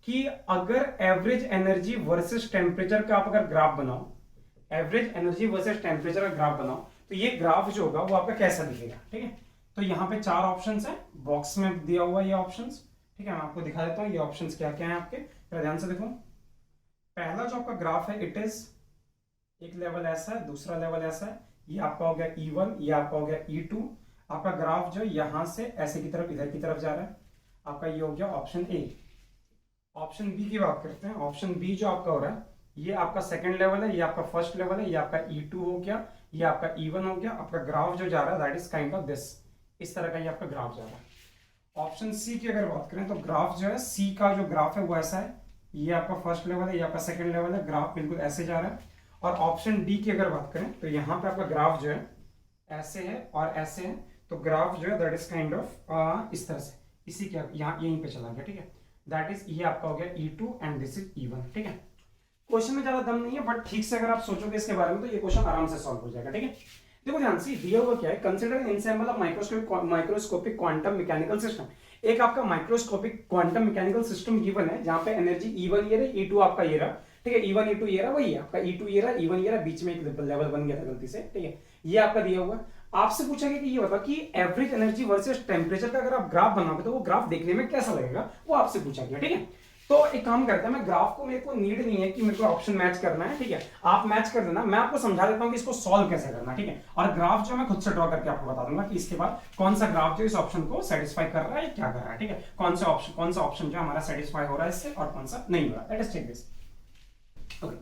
कि अगर एवरेज एनर्जी वर्सेस टेम्परेचर का आप अगर ग्राफ बनाओ, एवरेज एनर्जी वर्सेस टेम्परेचर का ग्राफ बनाओ, तो ये ग्राफ जो होगा वो आपका कैसा दिखेगा, ठीक है। तो यहाँ पे 4 ऑप्शंस है, बॉक्स में दिया हुआ ये ऑप्शंस, ठीक है। मैं आपको दिखा देता हूँ ये ऑप्शंस क्या क्या है आपके, तो ध्यान से देखो। पहला जो आपका ग्राफ है इट इज, एक लेवल ऐसा है, दूसरा लेवल ऐसा है, ये आपका हो गया E1, ये आपका हो गया E2। आपका ग्राफ जो यहां से ऐसे की तरफ इधर की तरफ जा रहा है, आपका ये हो गया ऑप्शन ए। ऑप्शन बी की बात करते हैं। ऑप्शन बी जो आपका हो रहा है, ये आपका सेकंड लेवल है, ये आपका फर्स्ट लेवल है, ये आपका E2 हो गया, ये आपका E1 हो गया। आपका ग्राफ जो जा रहा है that is kind of this, इस तरह का ये आपका ग्राफ जा रहा है। ऑप्शन सी की अगर बात करें तो ग्राफ जो है, सी का जो ग्राफ है वो ऐसा है, ये आपका फर्स्ट लेवल है, ये आपका सेकंड लेवल है, ग्राफ बिल्कुल ऐसे जा रहा है। और ऑप्शन डी की अगर बात करें तो यहाँ पे आपका ग्राफ जो है ऐसे है और ऐसे है, तो ग्राफ जो है दैट इज काइंड ऑफ इस तरह से, इसी के यहाँ यहीं पे चला गया, ठीक है। दैट इज ये आपका हो गया E2 and this is E1, ठीक है। क्वेश्चन में ज्यादा दम नहीं है, बट ठीक से अगर आप सोचोगे इसके बारे में तो ये क्वेश्चन आराम से सॉल्व हो जाएगा, ठीक है। देखो ध्यान से, दिया हुआ क्या है, consider ensemble of microscopic quantum mechanical system. एक आपका microscopic quantum mechanical system given है जहां पे एनर्जी E1 ये रहा, E2 आपका ये रहा, ठीक है। E1 E2 ये रहा, वही है आपका E2 ये रहा, E1 ये रहा, बीच में एक लेवल बन गया था गलती से, ठीक है। ये आपका दिया हुआ। आपसे पूछा गया कि ये बता कि एवरेज एनर्जी वर्सेस टेम्परेचर का अगर आप ग्राफ बनाओगे तो वो ग्राफ देखने में कैसा लगेगा, वो आपसे पूछा गया, ठीक है। तो एक काम करते हैं, मैं ग्राफ को, मेरे को नीड नहीं है कि मेरे को ऑप्शन मैच करना है, ठीक है। आप मैच कर देना, मैं आपको समझा देता हूं कि इसको सॉल्व कैसे करना, ठीक है। और ग्राफ जो मैं खुद से ड्रॉ करके आपको बता दूंगा कि इसके बाद कौन सा ग्राफ जो इस ऑप्शन को सेटिस्फाई कर रहा है, क्या कर रहा है, ठीक है। कौन सा ऑप्शन जो हमारा सेटिस्फाई हो रहा है इससे और कौन सा नहीं हो रहा है। Let us take this, okay.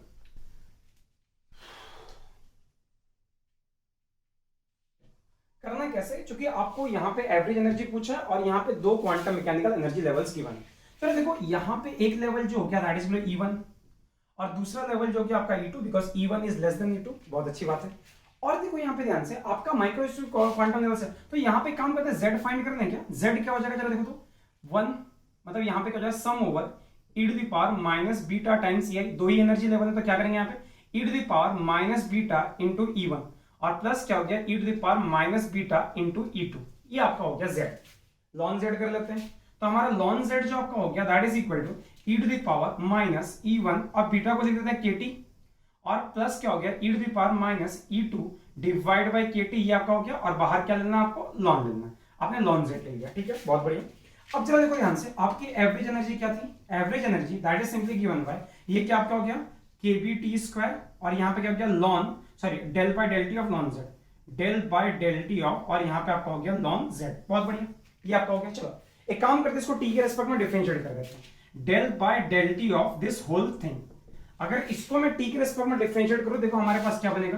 करना कैसे, क्योंकि आपको यहाँ पे एवरेज एनर्जी पूछा है और यहाँ पे दो quantum mechanical energy levels given है। तो देखो यहाँ पे एक लेवल जो हो गया दैट इज E1 और दूसरा लेवल जो हो गया आपका E2, because E1 is less than E2, बहुत अच्छी बात है। और देखो यहाँ पे ध्यान से, आपका माइक्रोस्कोपिक क्वांटम लेवल से, तो यहाँ पे काम करते हैं Z फाइंड कर लें क्या। Z क्या हो जाएगा जरा देखो तो 1, मतलब यहाँ पे क्या हो जाएगा sum over e to the power minus beta times E, दो ही एनर्जी लेवल है तो क्या करेंगे यहाँ पे e to the power minus beta into E1 और प्लस क्या हो गया e to the power minus beta into E2, ये आपका हो गया Z। लॉन Z कर लेते हैं, तो हमारा लॉन Z जो आपका हो गया that is equal to e to the power minus E1 और बीटा को लिख देते हैं KT और प्लस क्या हो गया e to the power minus E2 divide by KT, ये आपका हो गया। और बाहर क्या लेना, आपको लॉन लेना, आपने लॉन Z ले लिया, ठीक है, बहुत बढ़िया। अब चलो देखो ध्यान से, आपकी एवरेज एनर्जी क्या थी, average energy that is simply given by, ये क्या आपका हो गया kBT² और यहाँ पे क्या हो गया ln, sorry del by del T of ln Z, del by del T of, और यहाँ पे आपका हो गया लॉन Z, बहुत बढ़िया, ये आपका हो गया। चलो एक काम करते हैं, इसको टी के रेस्पेक्ट में डिफरेंशिएट कर देते हैं, del by del T of this whole thing. अगर इसको मैं टी के रेस्पेक्ट में डिफरेंशिएट करूं, देखो हमारे पास क्या बनेगा,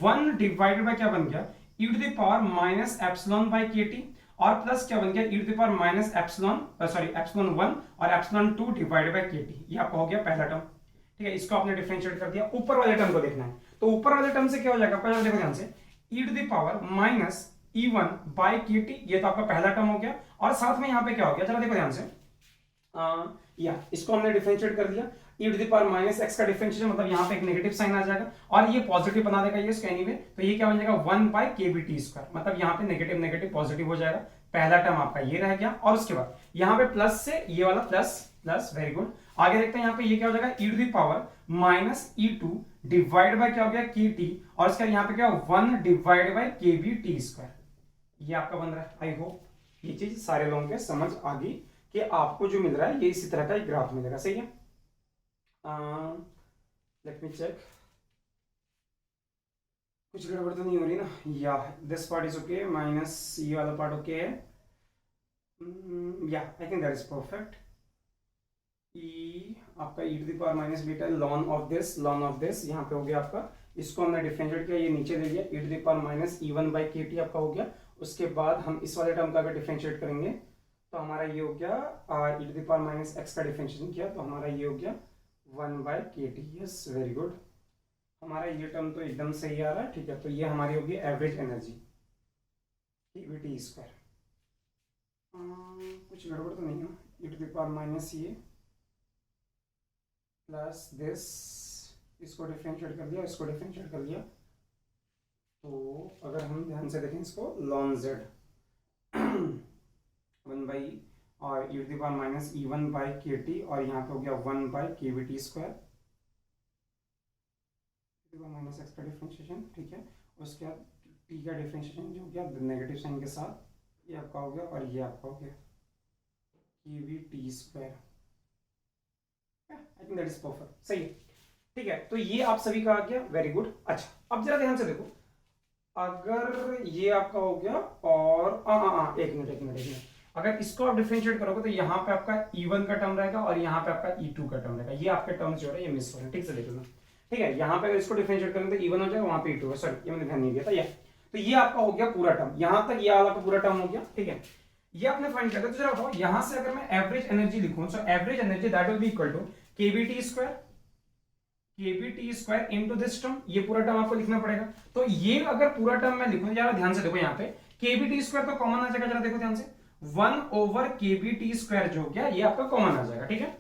1 डिवाइडेड बाय क्या बन गया e to the power minus epsilon by KT और प्लस क्या बन गया e to the power minus epsilon, sorry epsilon 1 और एप्सिलॉन 2 डिवाइडेड बाय KT, ये आपका हो गया पहला टर्म, ठीक है। इसको आपने डिफरेंशिएट कर दिया, ऊपर वाले टर्म को देखना है, तो ऊपर वाले टर्म से क्या हो जाएगा, पहले देखो ध्यान से, e to the power minus E1 by KT, ये तो आपका पहला टर्म हो गया। और साथ में यहाँ पे क्या हो गया, चलो देखो ध्यान से, या इसको हमने डिफरेंशिएट कर दिया, e to the power minus x का डिफरेंशिएशन, मतलब यहाँ पे एक नेगेटिव साइन आ जाएगा और ये पॉजिटिव बना देगा ये इसको एनीवे, तो ये क्या बन जाएगा 1 बाय KBT², मतलब यहाँ पे नेगेटिव नेगेटिव पॉजिटिव हो जाएगा, पहला टर्म आपका ये रह गया, और उसके बाद यहाँ पे प्लस से ये वाला प्लस प्लस, वेरी गुड। आगे देखते हैं यहाँ पे ये क्या हो जाएगा, e to the power minus E two divide by क्या हो गया के टी, और इसका यहाँ पे क्या 1 डिवाइड बाय के बी टी स्क्वायर, ये आपका बन रहा है। आई होप ये चीज सारे लोगों के समझ आ गई कि आपको जो मिल रहा है ये इसी तरह का एक ग्राफ मिलेगा, सही है। लेट मी चेक, कुछ गड़बड़ तो नहीं हो रही ना, yeah this part is okay, minus ये वाला पार्ट ओके है, yeah I think that is perfect. E आपका e to the power minus beta lon of this यहाँ पे हो गया आपका, इसको हमने डिफरेंशिएट किया, ये नीचे दे दिया, e to the power minus E one by K T आपका हो गया। उसके बाद हम इस वाले टर्म का अगर डिफरेंशिएट करेंगे तो हमारा ये हो गया e to the power minus x का डिफरेंशिएशन किया तो हमारा ये हो गया 1 by K T. Yes very good, हमारा ये टर्म तो एकदम सही आ रहा है, ठीक है। तो ये हमारी होगी एवरेज एनर्जी के टी स्क्वायर। कुछ गड़बड़ तो नहीं है, ई टू द पावर माइनस ये प्लस दिस, इसको डिफरेंशिएट कर दिया, इसको डिफरेंशिएट कर दिया, तो अगर हम ध्यान से देखें इसको लॉन जेड 1 बाई और e to the power minus E one by K T, और यहाँ पे हो गया 1 by K V T square minus x का डिफरेंशिएशन, ठीक है। उसके बाद टी का डिफरेंशिएशन जो हो गया नेगेटिव साइन के साथ, ये आपका हो गया, और ये आपका हो गया के V T square. I think that is perfect, सही है, ठीक है। तो ये आप सभी का आ गया, वेरी गुड। अच्छा अब जरा ध्यान से देखो, अगर ये आपका हो गया और एक मिनट, अगर इसको आप डिफरेंशिएट करोगे तो यहाँ पे आपका E1 का टर्म रहेगा और यहाँ पे आपका E2 का टर्म रहेगा, ये आपके टर्म्स जो है ये मिस हो रहे हैं, ठीक से देख लो, ठीक है। यहाँ पे अगर इसको डिफरेंशिएट करेंगे तो E1 हो जाएगा, वहाँ पे E2 है, सॉरी ये मैंने ध्यान नहीं दिया था, ये तो ये आपका हो गया पूरा टर्म, यहाँ तक ये वाला का पूरा टर्म हो गया, ठीक है। ये आपने फाइंड कर दिया, तो जरा बताओ यहाँ से अगर मैं एवरेज एनर्जी लिखूं, so average energy that will be equal to KVT square into this term, ये पूरा टर्म आपको लिखना पड़ेगा। तो ये अगर पूरा टर्म मैं लिखूं, जरा ध्यान से देखो, यहाँ पे केवीटी स्क्वायर तो कॉमन आ जाएगा, जरा देखो ध्यान से, 1 ओवर केवीटी स्क्वायर जो हो गया ये आपका कॉमन आ जाएगा, ठीक है।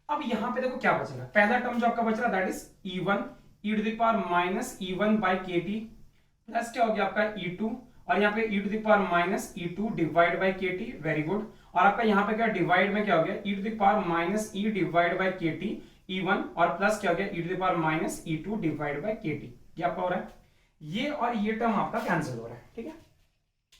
अब यहाँ पे देखो क्या बचेगा, पहला टर्म जो आपका बच रहा that is E1 e to the power minus E1 by K T, plus क्या हो गया आपका E2, और यहाँ पे e to the power minus E2 divide by K T, very good. और आपका यहाँ पे क्या डिवाइड में क्या हो गया, e to the power minus E divide by K T E1, और प्लस क्या हो गया e to the power minus E2 divide by K T, ये आपका हो रहा है, ये और ये टर्म आपका कैंसिल हो रहा है, ठीक है।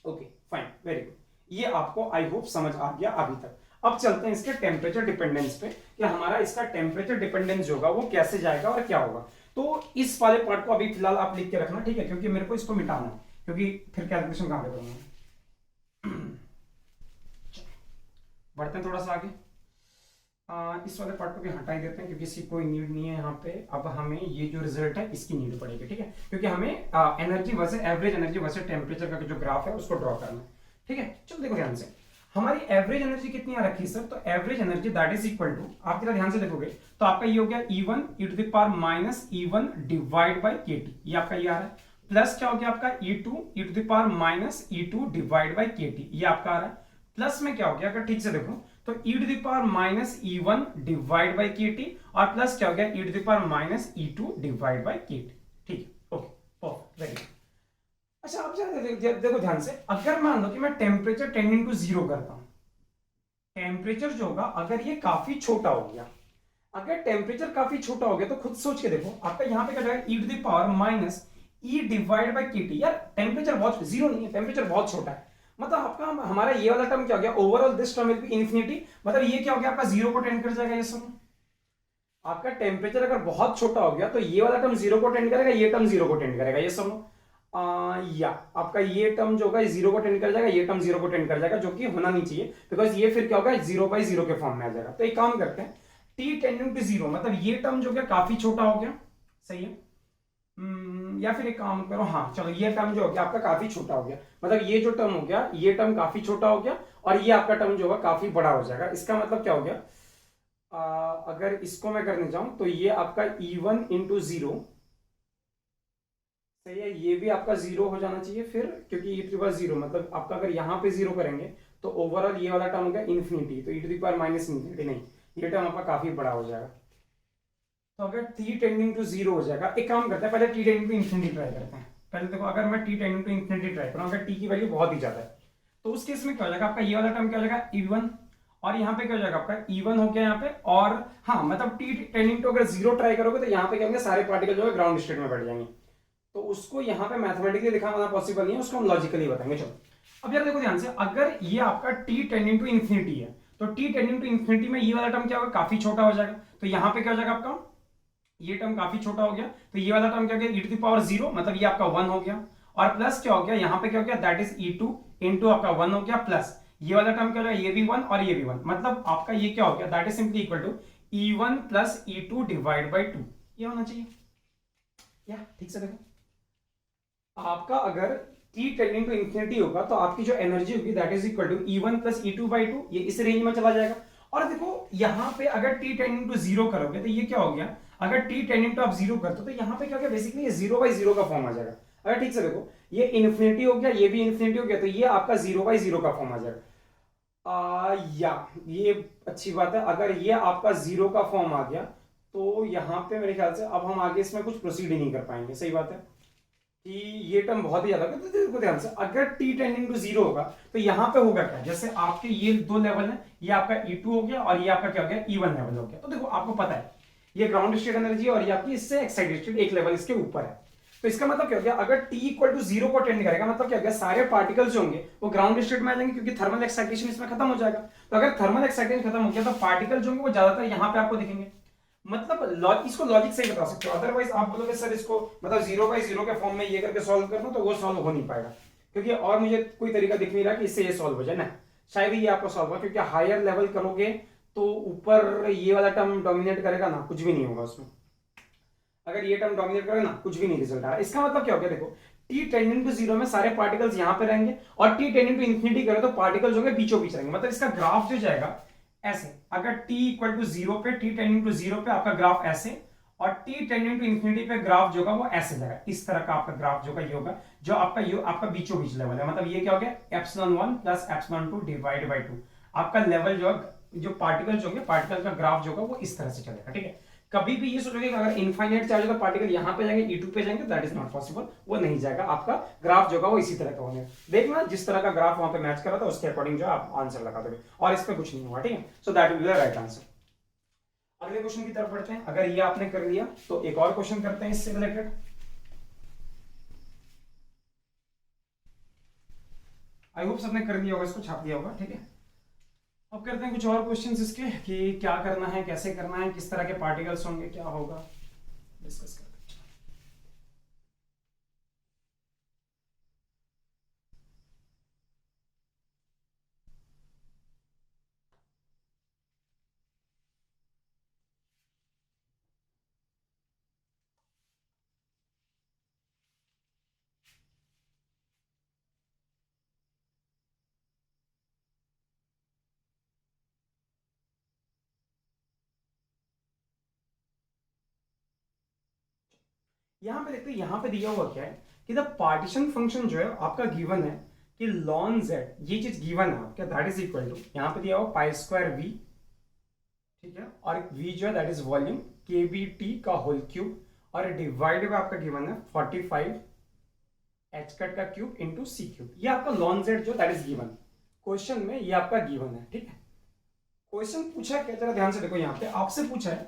ओके फाइन, वेरी गुड, ये आपको आई होप समझ आ गया अभी तक। अब चलते हैं इसके टेम्परेचर डिपेंडेंस पे, कि हमारा इसका टेम्परेचर डिपेंडेंस जो होगा वो कैसे जाएगा और क्या होगा। तो इस वाले पार्ट को अभी फिलहाल आप लिख के रखना, ठीक है, क्योंकि मेरे को इसको मिटाना है, क्योंकि फिर कैलकुलेशन कहां पे करूंगा। बढ़ते हैं थोड़ा सा आगे, इस वाले पार्ट को भी हटा ही देते हैं क्योंकि इसकी कोई नीड नहीं है यहाँ पे। अब हमें ये जो रिजल्ट है इसकी नीड पड़ेगी, ठीक है, क्योंकि हमें energy versus average energy versus temperature का जो ग्राफ है उसको ड्रॉ करना है, ठीक है। चलो देखो ध्यान से, हमारी एवरेज एनर्जी कितनी आ रखी है सर, तो average energy that is equal to, आप जरा ध्यान से देखोगे तो आपका ये हो गया E1 e to the power minus E1 divide by K T, ये आपका ये आ रहा है, प्लस क्या हो गया आपका E2 e to the power minus E2 divide by K T, ये आपका आ रहा है। प्लस में क्या हो गया, अगर ठीक से देखो तो e to the power minus E1 divide by K T, और प्लस क्या हो गया e to the power minus E2 divide by K T, ठीक है, ओके परफेक्ट, वेरी गुड। अच्छा अब देखो ध्यान से, अगर मान लो कि मैं टेम्परेचर टेंडिंग टू 0 करता हूं, टेम्परेचर जो होगा अगर ये काफी छोटा हो गया, अगर टेम्परेचर काफी छोटा हो गया तो खुद सोच के देखो, आपका यहाँ पे क्या जाएगा e to the power minus E divide by K T, यार टेम्परेचर बहुत 0 नहीं है, टेम्परेचर बहुत छोटा है, मतलब आपका हमारा ये वाला टर्म क्या हो गया, overall this term will be infinity, मतलब ये क्या हो गया आपका 0 को टेंड कर जाएगा, ये सुनो, आपका टेम्परेचर अगर बहुत छोटा हो गया तो ये वाला टर्म 0 को टेंड करेगा, ये टर्म 0 को टेंड करेगा, ये सुनो, या आपका ये टर्म जो होगा 0 को टेंड कर जाएगा, ये टर्म 0 को टेंड कर जाएगा, जो कि होना नहीं चाहिए, बिकॉज ये फिर क्या होगा 0/0 के फॉर्म में आ जाएगा। तो एक काम करते हैं, t टेंडिंग टू 0, मतलब ये टर्म जो क्या काफी छोटा हो गया, सही है, या फिर एक काम करो, हाँ चलो ये टर्म जो हो गया आपका काफी छोटा हो गया, मतलब ये जो टर्म हो गया ये टर्म काफी छोटा हो गया, और ये आपका टर्म जो होगा काफी बड़ा हो जाएगा। इसका मतलब क्या हो गया, अगर इसको मैं करने जाऊं तो ये आपका E1 इंटू 0, सही है, ये भी आपका 0 हो जाना चाहिए फिर, क्योंकि e टू द पावर 0, मतलब आपका अगर यहाँ पे 0 करेंगे तो ओवरऑल ये वाला टर्म हो गया इन्फिनिटी, तो e to the power minus infinity नहीं, ये टर्म आपका काफी बड़ा हो जाएगा। तो अगर t टेंडिंग टू 0 हो जाएगा, एक काम करते हैं पहले t tending to infinity try करते हैं। पहले देखो अगर मैं t tending to infinity try करूँ, अगर t की वैल्यू बहुत ही ज्यादा है तो उस केस में क्या हो जाएगा आपका, ये वाला टर्म क्या हो जाएगा E1, और यहाँ पे क्या हो जाएगा आपका E1 हो गया यहाँ पे, और हाँ मतलब t टेंडिंग टू अगर 0 ट्राई करोगे तो यहाँ पे क्या होंगे, सारे पार्टिकल जो है ग्राउंड स्टेट में बैठ जाएंगे। तो उसको यहाँ पे मैथमेटिकली दिखाना पॉसिबल नहीं है, उसको हम लॉजिकली बताएंगे। चलो अब यार देखो ध्यान से, अगर ये आपका t टेंडिंग टू इन्फिनिटी है, तो t टेंडिंग टू इन्फिनिटी में ये वाला टर्म क्या होगा, काफी छोटा हो जाएगा। तो यहाँ पे क्या हो जाएगा आपका, ये टर्म काफी छोटा हो गया, तो ये वाला टर्म क्या हो गया, e⁻0, मतलब ये आपका 1 हो गया, और प्लस क्या हो गया यहाँ पे क्या हो गया, दैट इज E2 इंटू आपका 1 हो गया, प्लस ये वाला टर्म क्या हो गया, ये भी 1 और ये भी 1, मतलब आपका ये क्या हो गया, that is simply equal to E1 plus E2 divide by 2, ये होना चाहिए। या ठीक से देखो, आपका अगर t टेंडिंग टू इंफिनिटी होगा तो आपकी जो एनर्जी होगी that is equal to E1 plus E2 by 2, ये इस रेंज में चला जाएगा। और देखो यहाँ पे अगर t टेंडिंग टू 0 करोगे तो ये क्या हो गया, अगर t टेंडिंग टू आप 0 करते हो तो यहाँ पे क्या हो गया, बेसिकली ये 0/0 का फॉर्म आ जाएगा। अगर ठीक से देखो, ये इन्फिनिटी हो गया, ये भी इन्फिनिटी हो गया, तो ये आपका 0/0 का फॉर्म आ जाएगा। या ये अच्छी बात है, अगर ये आपका 0 का फॉर्म आ गया तो यहाँ पे मेरे ख्याल से अब हम आगे इसमें कुछ प्रोसीड ही नहीं कर पाएंगे। सही बात है कि ये टर्म बहुत ही ज्यादा, तो देखो ध्यान से, अगर t टेंडिंग टू 0 होगा तो यहाँ पे होगा क्या, जैसे आपके ये दो लेवल है, ये आपका E2 हो गया और ये आपका क्या हो गया, E1 लेवल हो गया। तो देखो आपको पता है ये ग्राउंड स्टेट एनर्जी और ये आपकी इससे एक्साइटेड स्टेट एक लेवल इसके ऊपर है। तो इसका मतलब क्या हो गया, अगर t इक्वल टू 0 को टेंड करेगा, मतलब क्या हो गया, सारे पार्टिकल्स जो होंगे वो ग्राउंड स्टेट में आ जाएंगे, क्योंकि थर्मल एक्साइटेशन इसमें खत्म हो जाएगा। तो अगर थर्मल एक्साइटेशन खत्म हो गया तो पार्टिकल जो होंगे वो ज्यादातर यहाँ पे आपको दिखेंगे। मतलब इसको लॉजिक से ही बता सकते हो, अदरवाइज आप बोलोगे सर इसको मतलब 0/0 के फॉर्म में ये करके सॉल्व करना, तो वो सॉल्व हो नहीं पाएगा, क्योंकि और मुझे कोई तरीका दिख नहीं रहा कि इससे ये सॉल्व हो जाए ना। शायद ही ये आपको सॉल्व हो, क्योंकि हायर लेवल करोगे तो ऊपर ये वाला टर्म डोमिनेट करेगा ना, कुछ भी नहीं होगा उसमें। अगर ये टर्म डोमिनेट करेगा ना, कुछ भी नहीं रिजल्ट आ रहा। इसका मतलब क्या हो गया, देखो t टेंडिंग टू 0 में सारे पार्टिकल्स यहाँ पे रहेंगे, और t टेंडिंग टू इन्फिनिटी करें तो पार्टिकल्स होंगे बीचों बीच रहेंगे। मतलब इसका ग्राफ जो जाएगा ऐसे, अगर t इक्वल टू 0 पे, t टेंडिंग टू 0 पे आपका ग्राफ ऐसे, और t टेंडिंग टू इन्फिनिटी पे ग्राफ जो होगा वो ऐसे जाएगा। इस तरह का आपका ग्राफ जो होगा ये होगा, जो आपका बीचों बीच लेवल है। मतलब ये क्या हो गया, ε1 प्लस ε2 डिवाइड बाई 2, आपका लेवल जो जो पार्टिकल जो होंगे, पार्टिकल का ग्राफ जो होगा वो इस तरह से चलेगा। ठीक है, कभी भी ये सोचोगे कि अगर इनफाइनाइट चार्ज होगा पार्टिकल यहाँ पे जाएंगे, E2 पे जाएंगे, दैट इज नॉट पॉसिबल, वो नहीं जाएगा। आपका ग्राफ जो होगा वो इसी तरह का होगा। देखना जिस तरह का ग्राफ वहां पे मैच कर रहा था उसके अकॉर्डिंग जो आप आंसर लगा दोगे, और इस पे कुछ नहीं होगा। ठीक है, so that will be the right answer. अगले क्वेश्चन की तरफ बढ़ते हैं। अगर ये आपने कर लिया तो एक और क्वेश्चन करते हैं इससे रिलेटेड। आई होप सबने कर लिया होगा, इसको छाप दिया होगा। ठीक है, अब करते हैं कुछ और क्वेश्चंस इसके, कि क्या करना है, कैसे करना है, किस तरह के पार्टिकल्स होंगे, क्या होगा, डिस्कस करते हैं। यहां पे देखते हैं, यहां पे दिया हुआ क्या है कि द पार्टीशन फंक्शन जो है आपका गिवन है कि ln z, ये चीज गिवन है आपका, दैट इज इक्वल टू, यहां पे दिया हुआ π² v, ठीक है, और v जो है दैट इज वॉल्यूम kBt का होल क्यूब, और डिवाइड बाय आपका गिवन है 45 h कट का क्यूब इंटू सी क्यूब। ये आपका ln z जो दैट इज गिवन क्वेश्चन में, ये आपका गिवन है। ठीक है, क्वेश्चन पूछा क्या, जरा ध्यान से देखो, यहाँ पे आपसे पूछा है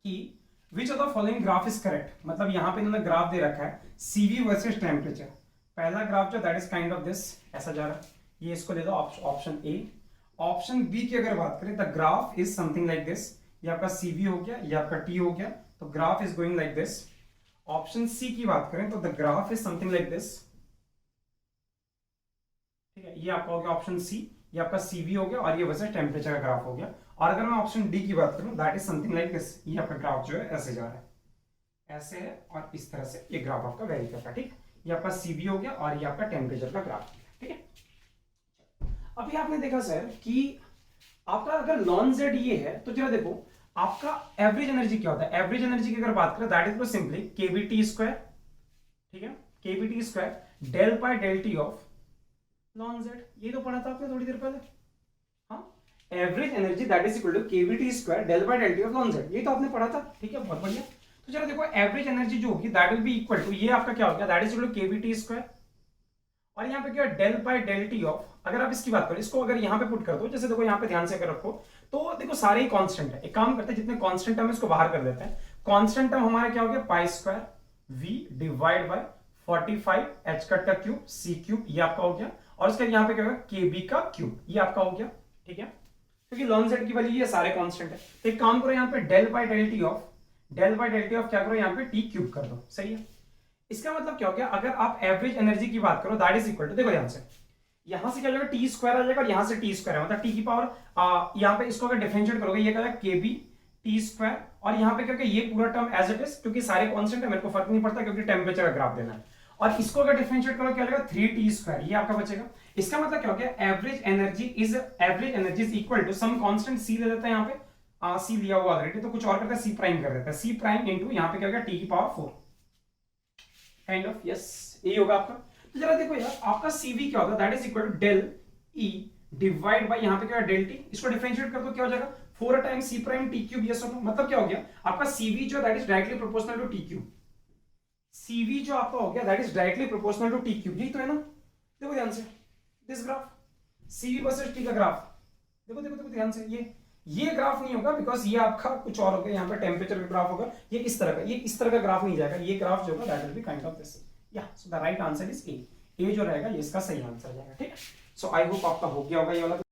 कि which of the following graph is correct. मतलब यहाँ पे इन्होंने ग्राफ दे रखा है CV वर्सेस टेम्परेचर। पहला ग्राफ जो that is kind of this, ऐसा जा रहा है, ये इसको ले दो ऑप्शन ए। ऑप्शन बी की अगर बात करें, the graph is something like this, ये आपका CV हो गया, ये आपका T हो गया, तो graph is going like this. Option C की बात करें तो the graph is something like this. ठीक है, ये आपका हो गया ऑप्शन सी, ये आपका CV हो गया, और ये वैसे टेम्परेचर का ग्राफ हो गया। और अगर मैं ऑप्शन डी की बात करूं, that is something like this, ये आपका ग्राफ जो है ऐसे जा रहा है, ऐसे है, और इस तरह से ये ग्राफ आपका वेरी करता है। ठीक, ये आपका CV हो गया, और ये आपका टेम्परेचर का ग्राफ हो गया। ठीक है, अभी आपने देखा सर कि आपका अगर ln z ये है, तो जरा देखो आपका एवरेज एनर्जी क्या होता है। एवरेज एनर्जी की अगर बात करें, दैट इज सिंपली kBt²। ठीक है, kBt² del by del T of ln z, ये तो पढ़ा था आपने थोड़ी देर पहले। हाँ, average energy that is equal to kBt² del by del T of ln z, ये तो आपने पढ़ा था। ठीक है, बहुत बढ़िया। तो चलो देखो एवरेज एनर्जी जो होगी that will be equal to, ये आपका क्या हो गया, that is equal to kBt², और यहाँ पे क्या del by del T of, अगर आप इसकी बात करो, इसको अगर यहाँ पे पुट कर दो, जैसे देखो यहाँ पे ध्यान से अगर रखो तो देखो सारे ही कांस्टेंट है। एक काम करते हैं, जितने कांस्टेंट टर्म है इसको बाहर कर देते हैं। कांस्टेंट टर्म हमारा क्या हो गया, pi square V divide by 45 h cut का क्यूब सी क्यूब, ये आपका हो गया। और उसके यहाँ पे क्या होगा, के बी का क्यूब, ये आपका हो गया। ठीक है, क्योंकि लॉन जेड की वैल्यू ये सारे कांस्टेंट है। तो एक काम करो, यहाँ पे del by del T of, del by del T of क्या करो, यहाँ पे टी क्यूब कर दो। सही है, इसका मतलब क्या हो गया, अगर आप एवरेज एनर्जी की बात करो दैट इज इक्वल टू, देखो ध्यान से, यहां से क्या हो जाएगा, टी स्क्वायर आ जाएगा और यहां से टी स्क्वायर है, मतलब टी की पावर यहाँ पे इसको अगर डिफरेंशिएट करोगे ये क्या के बी टी स्क्वायर, और यहाँ पे क्या होगा, ये पूरा टर्म एज इट इज, क्योंकि सारे कांस्टेंट है मेरे को फर्क नहीं पड़ता क्योंकि टेम्परेचर का ग्राफ देना है। और इसको अगर डिफरेंशिएट करो क्या लगेगा, 3t स्क्वायर, ये आपका बचेगा। इसका मतलब क्या हो गया, average energy is equal to some constant C ले लेते हैं यहाँ पे, सी लिया हुआ ऑलरेडी, तो कुछ और करता है सी प्राइम कर देता है, सी प्राइम इंटू यहाँ पे क्या होगा टी की पावर 4 काइंड ऑफ, यस यही होगा आपका। तो जरा देखो यार, आपका सीवी क्या होता है, that is equal to del E divide by यहाँ पे क्या है डेल टी, इसको डिफरेंशिएट कर दो क्या हो जाएगा 4 times C prime T cube, yes और नो, मतलब क्या हो गया आपका सीवी जो that is directly proportional to T cube, CV जो आपका हो गया that is directly proportional to T cube, यही तो है ना। देखो ध्यान से this graph, CV versus T का ग्राफ, देखो देखो देखो ध्यान से, ये ग्राफ नहीं होगा बिकॉज ये आपका कुछ और होगा, यहाँ पे टेम्परेचर का ग्राफ होगा, ये इस तरह का, ये इस तरह का ग्राफ नहीं जाएगा, ये ग्राफ जो होगा that will be kind of this. Yeah so the right answer is A, A जो रहेगा ये इसका सही आंसर जाएगा। ठीक है, सो आई होप आपका हो गया होगा ये वाला।